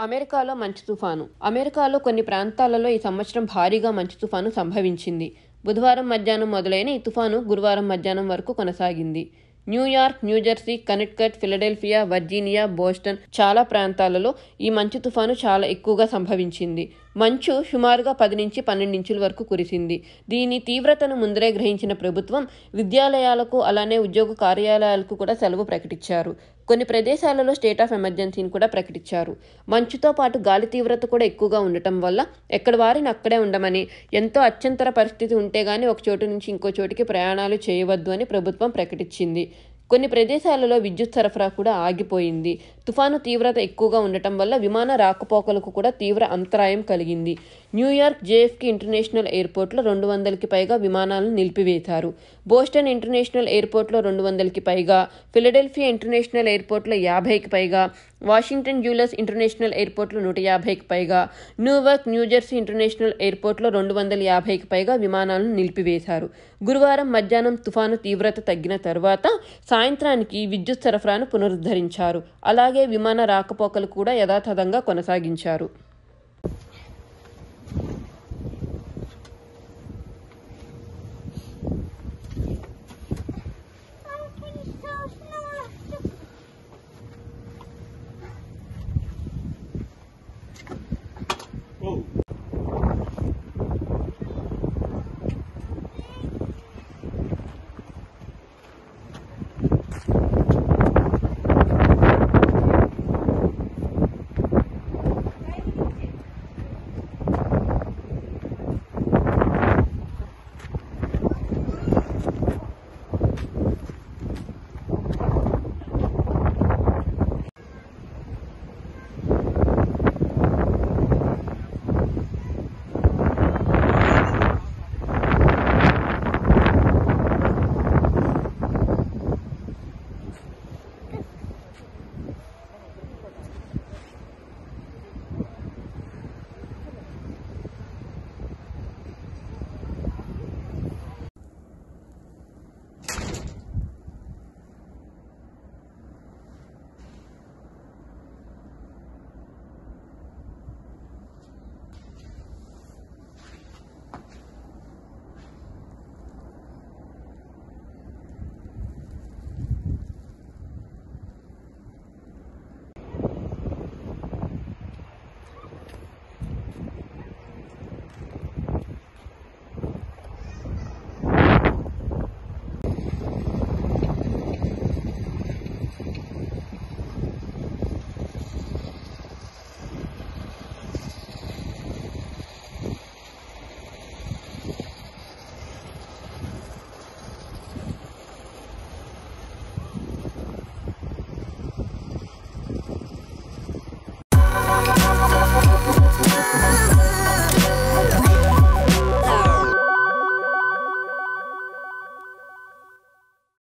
అమెరికాలో మంచు తుఫాను. అమెరికాలో కొన్ని ప్రాంతాలలో ఈ సంవత్సరం భారీగా మంచు తుఫాను సంభవించింది. బుధవారం మధ్యాహ్నం మొదలైన ఈ తుఫాను గురువారం మధ్యాహ్నం వరకు కొనసాగింది. New York, New Jersey, Connecticut, Philadelphia, Virginia, Boston చాలా ప్రాంతాలలో ఈ మంచు తుఫాను చాలా ఎక్కువగా సంభవించింది. మంచు సుమారుగా 10 నుంచి 12 ఇంచుల వరకు కురిసింది. దీని తీవ్రతను ముందరే గ్రహించిన ప్రభుత్వం విద్యాలయాలకు అలానే ఉద్యోగ కార్యాలయాలకు కూడా సెలవు ప్రకటించారు. కొన్ని ప్రదేశాలలో స్టేట్ ఆఫ్ ఎమర్జెన్సీని కూడా ప్రకటించారు. మంచుతో పాటు గాలి తీవ్రత కూడా ఎక్కువగా ఉండటం వల్ల ఎక్కడ వారిని అక్కడే ఉండమని, ఎంతో అత్యంతర పరిస్థితి ఉంటే గానీ ఒక చోటు నుంచి ఇంకో చోటికి ప్రయాణాలు చేయవద్దు అని ప్రభుత్వం ప్రకటించింది. కొన్ని ప్రదేశాలలో విద్యుత్ సరఫరా కూడా ఆగిపోయింది. తుఫాను తీవ్రత ఎక్కువగా ఉండటం వల్ల విమాన రాకపోకలకు కూడా తీవ్ర అంతరాయం కలిగింది. న్యూయార్క్ జేఎఫ్కే ఇంటర్నేషనల్ ఎయిర్పోర్ట్లో 200కి పైగా విమానాలను నిలిపివేశారు. బోస్టన్ ఇంటర్నేషనల్ ఎయిర్పోర్ట్లో 200కి పైగా, ఫిలడెల్ఫియా ఇంటర్నేషనల్ ఎయిర్పోర్ట్లో 50కి పైగా, వాషింగ్టన్ డ్యూలస్ ఇంటర్నేషనల్ ఎయిర్పోర్ట్లో 150కి పైగా, న్యూయార్క్, న్యూజెర్సీ ఇంటర్నేషనల్ ఎయిర్పోర్ట్లో 250కి పైగా విమానాలను నిలిపివేశారు. గురువారం మధ్యాహ్నం తుఫాను తీవ్రత తగ్గిన తర్వాత సాయంత్రానికి విద్యుత్ సరఫరాను పునరుద్ధరించారు. అలాగే విమాన రాకపోకలు కూడా యథాతథంగా కొనసాగించారు.